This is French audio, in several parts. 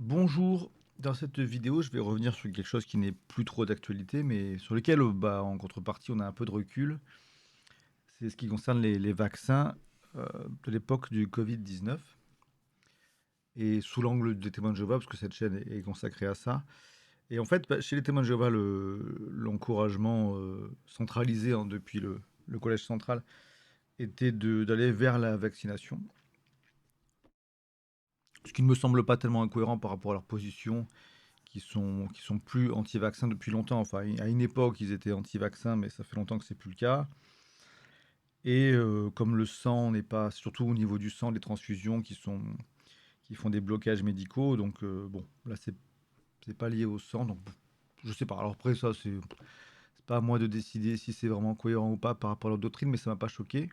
Bonjour, dans cette vidéo, je vais revenir sur quelque chose qui n'est plus trop d'actualité, mais sur lequel, en contrepartie, on a un peu de recul. C'est ce qui concerne les vaccins de l'époque du Covid-19 et sous l'angle des témoins de Jéhovah, parce que cette chaîne est consacrée à ça. Et en fait, chez les témoins de Jéhovah, l'encouragement centralisé depuis le collège central était d'aller vers la vaccination, ce qui ne me semble pas tellement incohérent par rapport à leur position qui sont plus anti-vaccins depuis longtemps. Enfin, à une époque, ils étaient anti-vaccins, mais ça fait longtemps que c'est plus le cas. Et comme le sang n'est pas, surtout au niveau du sang, des transfusions qui font des blocages médicaux, donc bon, là c'est pas lié au sang, donc je sais pas. Alors après ça, c'est pas à moi de décider si c'est vraiment cohérent ou pas par rapport à leur doctrine, mais ça m'a pas choqué.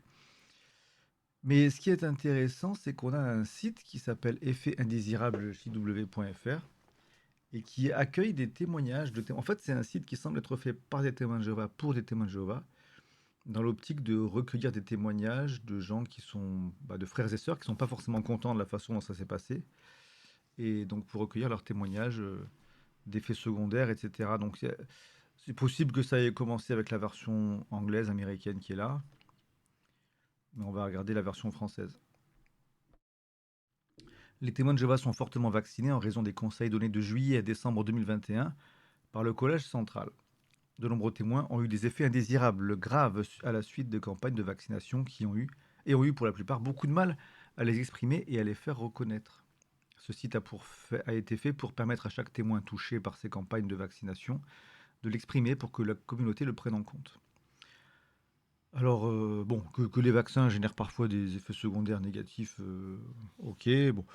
Mais ce qui est intéressant, c'est qu'on a un site qui s'appelle effetindésirable.jw.fr et qui accueille des témoignages de témoins. En fait, c'est un site qui semble être fait par des témoins de Jéhovah pour des témoins de Jéhovah, dans l'optique de recueillir des témoignages de gens qui sont, de frères et sœurs qui sont pas forcément contents de la façon dont ça s'est passé, et donc pour recueillir leurs témoignages d'effets secondaires, etc. Donc c'est possible que ça ait commencé avec la version anglaise, américaine qui est là, mais on va regarder la version française. Les témoins de Jéhovah sont fortement vaccinés en raison des conseils donnés de juillet à décembre 2021 par le Collège central. De nombreux témoins ont eu des effets indésirables graves à la suite de campagnes de vaccination et ont eu pour la plupart beaucoup de mal à les exprimer et à les faire reconnaître. Ce site a été fait pour permettre à chaque témoin touché par ces campagnes de vaccination de l'exprimer pour que la communauté le prenne en compte. Alors, bon, que les vaccins génèrent parfois des effets secondaires négatifs, ok, bon,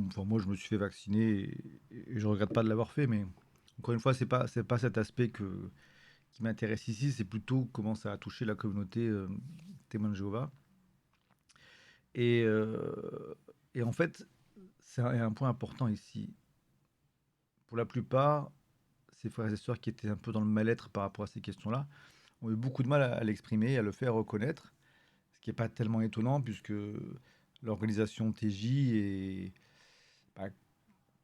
enfin, moi je me suis fait vacciner et je regrette pas de l'avoir fait, mais encore une fois, c'est pas cet aspect qui m'intéresse ici, c'est plutôt comment ça a touché la communauté témoin de Jéhovah. Et, euh, et en fait, c'est un point important ici. Pour la plupart, ces frères et sœurs qui étaient un peu dans le mal-être par rapport à ces questions-là ont eu beaucoup de mal à l'exprimer, à le faire reconnaître, ce qui n'est pas tellement étonnant puisque l'organisation TJ est bah,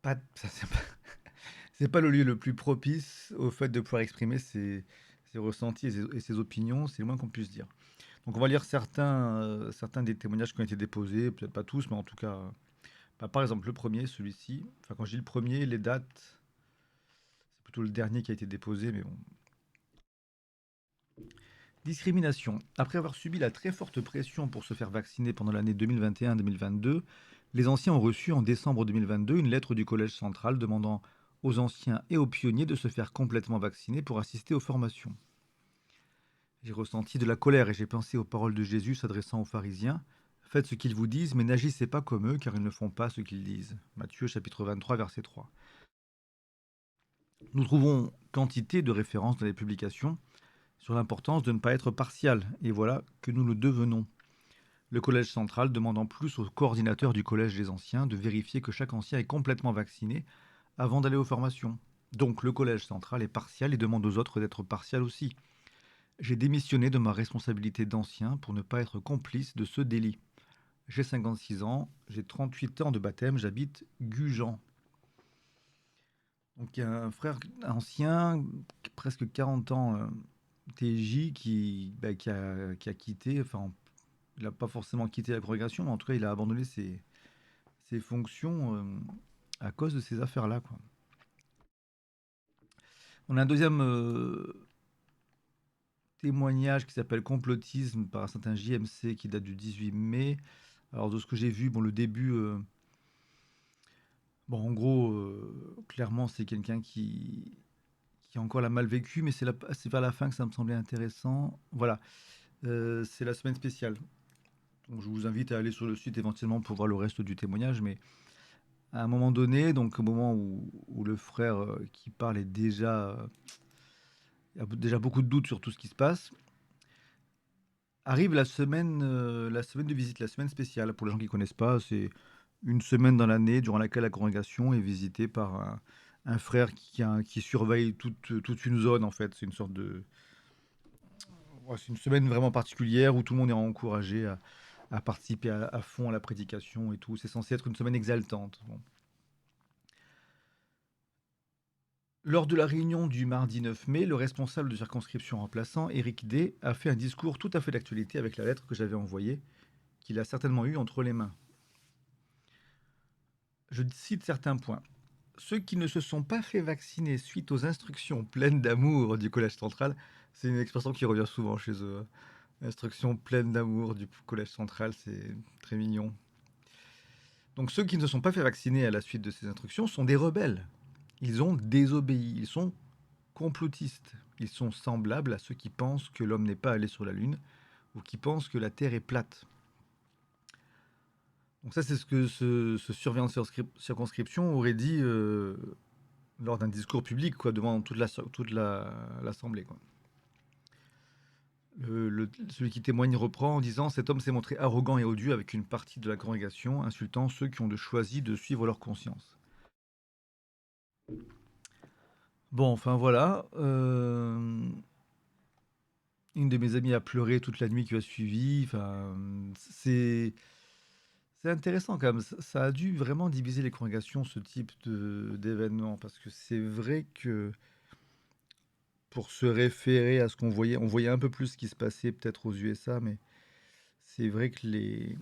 pas, ça, c'est pas le lieu le plus propice au fait de pouvoir exprimer ses ressentis et ses opinions, c'est le moins qu'on puisse dire. Donc on va lire certains des témoignages qui ont été déposés, peut-être pas tous, mais en tout cas, par exemple le premier, celui-ci. Enfin quand je dis le premier, les dates, c'est plutôt le dernier qui a été déposé, mais bon. Discrimination. Après avoir subi la très forte pression pour se faire vacciner pendant l'année 2021-2022, les anciens ont reçu en décembre 2022 une lettre du Collège central demandant aux anciens et aux pionniers de se faire complètement vacciner pour assister aux formations. J'ai ressenti de la colère et j'ai pensé aux paroles de Jésus s'adressant aux pharisiens. Faites ce qu'ils vous disent, mais n'agissez pas comme eux, car ils ne font pas ce qu'ils disent. Matthieu chapitre 23, verset 3. Nous trouvons quantité de références dans les publications sur l'importance de ne pas être partial, et voilà que nous le devenons. Le collège central demande en plus au coordinateur du collège des anciens de vérifier que chaque ancien est complètement vacciné avant d'aller aux formations. Donc le collège central est partial et demande aux autres d'être partial aussi. J'ai démissionné de ma responsabilité d'ancien pour ne pas être complice de ce délit. J'ai 56 ans, j'ai 38 ans de baptême, j'habite Gujan. Donc il y a un frère ancien, presque 40 ans, TJ, qui a quitté, enfin, il n'a pas forcément quitté la congrégation, mais en tout cas, il a abandonné ses fonctions à cause de ces affaires-là, quoi. On a un deuxième témoignage qui s'appelle Complotisme par un certain JMC qui date du 18 mai. Alors, de ce que j'ai vu, bon, le début, bon, en gros, clairement, c'est quelqu'un qui a encore la mal vécu, mais c'est vers la fin que ça me semblait intéressant. Voilà, c'est la semaine spéciale. Donc, je vous invite à aller sur le site éventuellement pour voir le reste du témoignage, mais à un moment donné, donc au moment où le frère qui parle est il y a déjà beaucoup de doutes sur tout ce qui se passe, arrive la semaine de visite, la semaine spéciale. Pour les gens qui ne connaissent pas, c'est une semaine dans l'année durant laquelle la congrégation est visitée par un frère qui surveille toute une zone, en fait. C'est une sorte de... ouais, c'est une semaine vraiment particulière où tout le monde est encouragé à participer à fond à la prédication et tout. C'est censé être une semaine exaltante. Bon. Lors de la réunion du mardi 9 mai, le responsable de circonscription remplaçant, Éric D, a fait un discours tout à fait d'actualité avec la lettre que j'avais envoyée, qu'il a certainement eue entre les mains. Je cite certains points. Ceux qui ne se sont pas fait vacciner suite aux instructions pleines d'amour du Collège central, c'est une expression qui revient souvent chez eux. Instructions pleines d'amour du Collège central, c'est très mignon. Donc ceux qui ne se sont pas fait vacciner à la suite de ces instructions sont des rebelles. Ils ont désobéi, ils sont complotistes. Ils sont semblables à ceux qui pensent que l'homme n'est pas allé sur la Lune ou qui pensent que la Terre est plate. Donc ça, c'est ce que ce surveillant de circonscription aurait dit lors d'un discours public, quoi, devant toute l'Assemblée, quoi. Celui qui témoigne reprend en disant: cet homme s'est montré arrogant et odieux avec une partie de la congrégation, insultant ceux qui ont choisi de suivre leur conscience. Bon, enfin voilà. Une de mes amies a pleuré toute la nuit qui a suivi. Enfin, c'est intéressant quand même. Ça a dû vraiment diviser les congrégations, ce type d'événement, parce que c'est vrai que pour se référer à ce on voyait un peu plus ce qui se passait peut-être aux USA, mais c'est vrai que les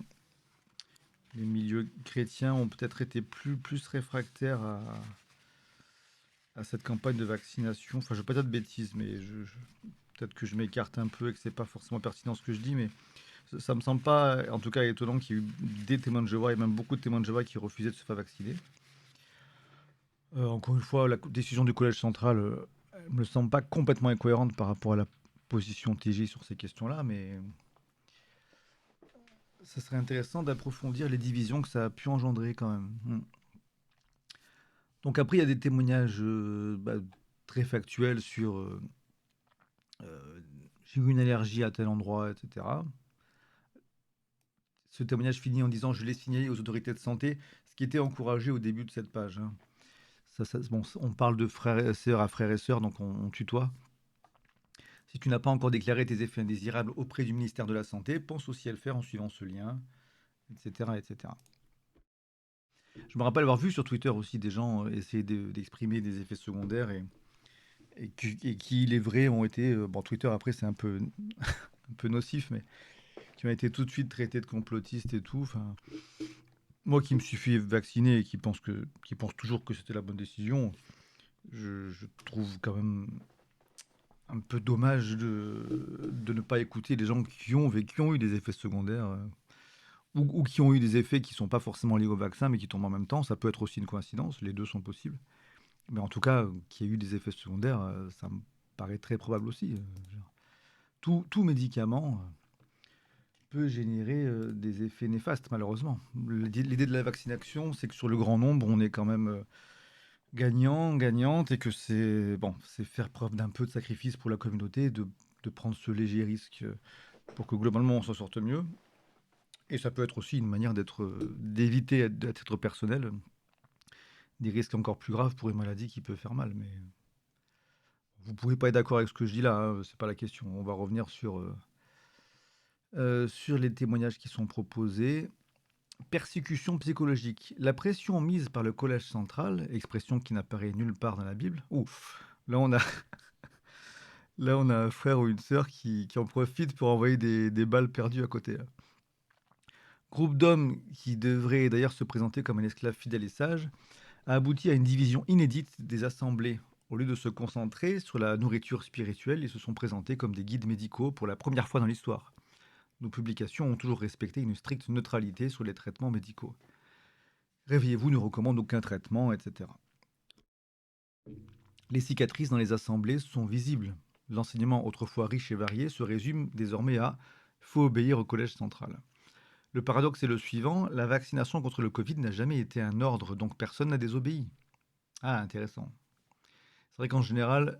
milieux chrétiens ont peut-être été plus réfractaires à cette campagne de vaccination. Enfin, je ne veux pas dire de bêtises, mais peut-être que je m'écarte un peu et que c'est pas forcément pertinent ce que je dis, mais ça me semble pas, en tout cas, étonnant qu'il y ait eu des témoins de Jéhovah et même beaucoup de témoins de Jéhovah qui refusaient de se faire vacciner. Encore une fois, la décision du Collège central me semble pas complètement incohérente par rapport à la position TJ sur ces questions-là, mais ça serait intéressant d'approfondir les divisions que ça a pu engendrer quand même. Donc après, il y a des témoignages très factuels sur j'ai eu une allergie à tel endroit, etc. Ce témoignage finit en disant: je l'ai signalé aux autorités de santé, ce qui était encouragé au début de cette page. Bon, on parle de frères et sœurs à frères et sœurs, donc on tutoie. Si tu n'as pas encore déclaré tes effets indésirables auprès du ministère de la Santé, pense aussi à le faire en suivant ce lien, etc. etc. Je me rappelle avoir vu sur Twitter aussi des gens essayer d'exprimer des effets secondaires et qui, il est vrai, ont été. Bon, Twitter, après, c'est un peu nocif, mais qui ont été tout de suite traités de complotistes et tout. Enfin, moi qui me suis fait vacciner et qui pense toujours que c'était la bonne décision, je trouve quand même un peu dommage de ne pas écouter les gens qui ont eu des effets secondaires ou qui ont eu des effets qui ne sont pas forcément liés au vaccin mais qui tombent en même temps. Ça peut être aussi une coïncidence, les deux sont possibles. Mais en tout cas, qu'il y ait eu des effets secondaires, ça me paraît très probable aussi. Tout médicament peut générer des effets néfastes, malheureusement. L'idée de la vaccination, c'est que sur le grand nombre, on est quand même gagnant, gagnante, et que c'est bon, c'est faire preuve d'un peu de sacrifice pour la communauté, de prendre ce léger risque pour que globalement on s'en sorte mieux. Et ça peut être aussi une manière d'éviter à titre personnel des risques encore plus graves pour une maladie qui peut faire mal. Mais vous pouvez pas être d'accord avec ce que je dis là, hein, c'est pas la question. On va revenir sur les témoignages qui sont proposés. Persécution psychologique. La pression mise par le Collège central, expression qui n'apparaît nulle part dans la Bible. Ouf, là on a, là on a un frère ou une sœur qui en profite pour envoyer des balles perdues à côté, là. Groupe d'hommes qui devrait d'ailleurs se présenter comme un esclave fidèle et sage, a abouti à une division inédite des assemblées. Au lieu de se concentrer sur la nourriture spirituelle, ils se sont présentés comme des guides médicaux pour la première fois dans l'histoire. Nos publications ont toujours respecté une stricte neutralité sur les traitements médicaux. Réveillez-vous ne recommande aucun traitement, etc. Les cicatrices dans les assemblées sont visibles. L'enseignement autrefois riche et varié se résume désormais à faut obéir au collège central. Le paradoxe est le suivant, la vaccination contre le Covid n'a jamais été un ordre, donc personne n'a désobéi. Ah, intéressant. C'est vrai qu'en général,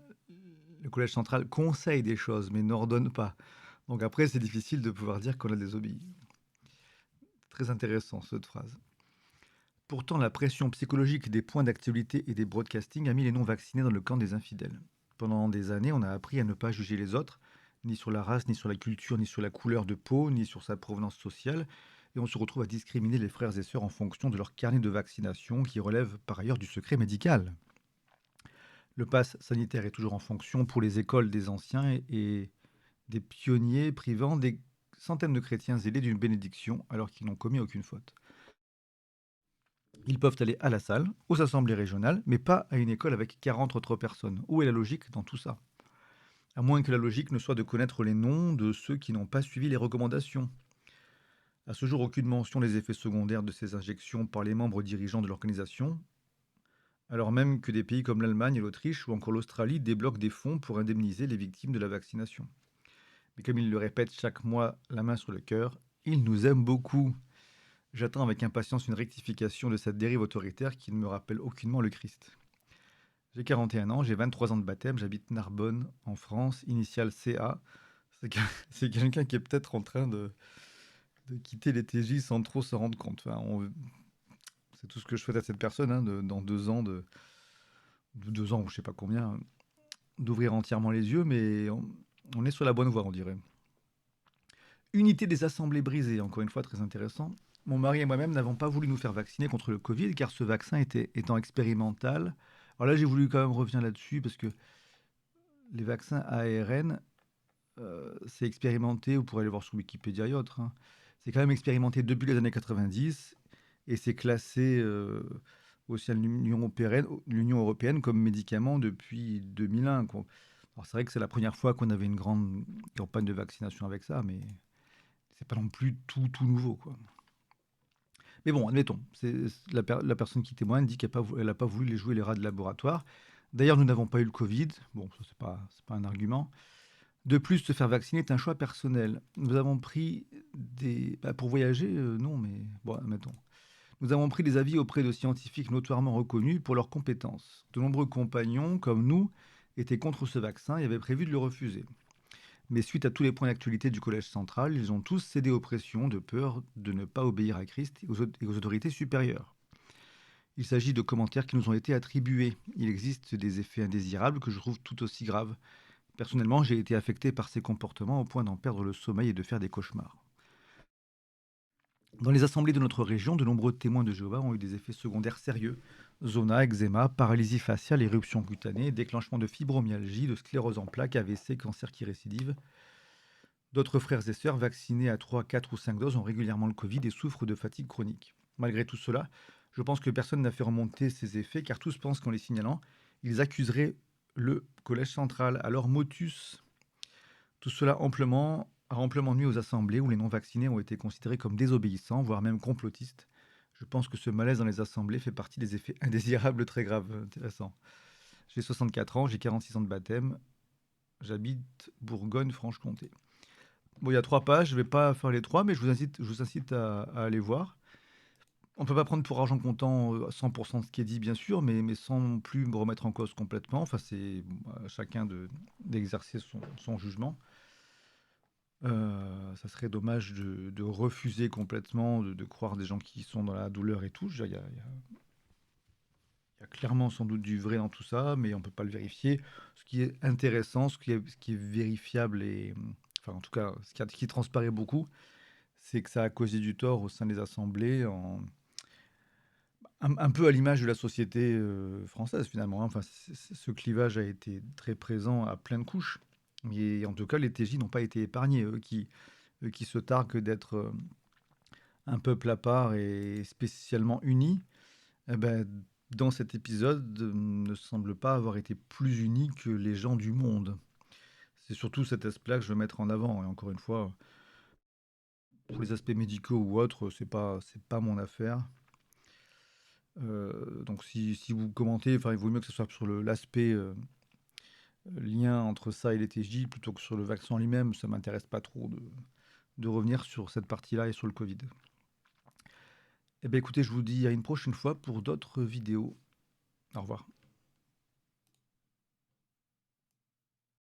le collège central conseille des choses, mais n'ordonne pas. Donc après, c'est difficile de pouvoir dire qu'on a désobéi. Très intéressant, cette phrase. Pourtant, la pression psychologique des points d'actualité et des broadcastings a mis les non-vaccinés dans le camp des infidèles. Pendant des années, on a appris à ne pas juger les autres, ni sur la race, ni sur la culture, ni sur la couleur de peau, ni sur sa provenance sociale, et on se retrouve à discriminer les frères et sœurs en fonction de leur carnet de vaccination, qui relève par ailleurs du secret médical. Le pass sanitaire est toujours en fonction pour les écoles des anciens et des pionniers privant des centaines de chrétiens zélés d'une bénédiction alors qu'ils n'ont commis aucune faute. Ils peuvent aller à la salle, aux assemblées régionales, mais pas à une école avec 40 autres personnes. Où est la logique dans tout ça? À moins que la logique ne soit de connaître les noms de ceux qui n'ont pas suivi les recommandations. À ce jour, aucune mention des effets secondaires de ces injections par les membres dirigeants de l'organisation, alors même que des pays comme l'Allemagne et l'Autriche ou encore l'Australie débloquent des fonds pour indemniser les victimes de la vaccination. Mais comme ils le répètent chaque mois, la main sur le cœur, ils nous aiment beaucoup. J'attends avec impatience une rectification de cette dérive autoritaire qui ne me rappelle aucunement le Christ. J'ai 41 ans, j'ai 23 ans de baptême, j'habite Narbonne, en France, initiale CA. C'est c'est quelqu'un qui est peut-être en train de quitter les TJ sans trop se rendre compte. Enfin, c'est tout ce que je souhaite à cette personne, hein, dans 2 ans, de 2 ans ou je sais pas combien, d'ouvrir entièrement les yeux, mais on est sur la bonne voie, on dirait. Unité des assemblées brisées, encore une fois très intéressant. Mon mari et moi-même n'avons pas voulu nous faire vacciner contre le Covid car ce vaccin étant expérimental. Alors là, j'ai voulu quand même revenir là-dessus parce que les vaccins ARN, c'est expérimenté, vous pourrez aller voir sur Wikipédia et autres, hein. C'est quand même expérimenté depuis les années 90 et c'est classé au sein de l'Union européenne comme médicament depuis 2001, quoi. Alors c'est vrai que c'est la première fois qu'on avait une grande campagne de vaccination avec ça, mais c'est pas non plus tout nouveau, quoi. Mais bon, admettons, la personne qui témoigne dit qu'elle n'a pas voulu les jouer les rats de laboratoire. D'ailleurs, nous n'avons pas eu le Covid. Bon, ça, c'est pas un argument. De plus, se faire vacciner est un choix personnel. Nous avons pris pour voyager, non, mais bon, admettons. Nous avons pris des avis auprès de scientifiques notoirement reconnus pour leurs compétences. De nombreux compagnons, comme nous, étaient contre ce vaccin et avaient prévu de le refuser. Mais suite à tous les points d'actualité du Collège central, ils ont tous cédé aux pressions de peur de ne pas obéir à Christ et aux autorités supérieures. Il s'agit de commentaires qui nous ont été attribués. Il existe des effets indésirables que je trouve tout aussi graves. Personnellement, j'ai été affecté par ces comportements au point d'en perdre le sommeil et de faire des cauchemars. Dans les assemblées de notre région, de nombreux témoins de Jéhovah ont eu des effets secondaires sérieux. Zona, eczéma, paralysie faciale, éruption cutanée, déclenchement de fibromyalgie, de sclérose en plaques, AVC, cancer qui récidive. D'autres frères et sœurs vaccinés à 3, 4 ou 5 doses ont régulièrement le Covid et souffrent de fatigue chronique. Malgré tout cela, je pense que personne n'a fait remonter ces effets car tous pensent qu'en les signalant, ils accuseraient le collège central. Alors motus, tout cela a amplement nuit aux assemblées où les non-vaccinés ont été considérés comme désobéissants, voire même complotistes. Je pense que ce malaise dans les assemblées fait partie des effets indésirables très graves. Intéressant. J'ai 64 ans, j'ai 46 ans de baptême, j'habite Bourgogne-Franche-Comté. Bon, il y a 3 pages, je vais pas faire les 3, mais je vous incite à aller voir. On peut pas prendre pour argent comptant, 100 de ce qui est dit, bien sûr, mais sans non plus me remettre en cause complètement. Enfin, c'est à chacun d'exercer son jugement. Ça serait dommage de refuser complètement, de croire des gens qui sont dans la douleur et tout. Je veux dire, il y a clairement sans doute du vrai dans tout ça, mais on peut pas le vérifier. Ce qui est intéressant, ce qui est vérifiable et enfin, en tout cas, ce qui transparaît beaucoup, c'est que ça a causé du tort au sein des assemblées, un peu à l'image de la société française finalement, hein. Enfin, ce clivage a été très présent à plein de couches. Et en tout cas, les TJ n'ont pas été épargnés, eux qui se targuent d'être un peuple à part et spécialement uni. Eh ben, dans cet épisode, ne semble pas avoir été plus unis que les gens du monde. C'est surtout cet aspect-là que je veux mettre en avant. Et encore une fois, pour les aspects médicaux ou autres, c'est pas mon affaire. Donc si vous commentez, enfin, il vaut mieux que ce soit sur l'aspect lien entre ça et les TJ plutôt que sur le vaccin en lui-même. Ça m'intéresse pas trop de revenir sur cette partie-là et sur le Covid. Eh bien écoutez, je vous dis à une prochaine fois pour d'autres vidéos. Au revoir.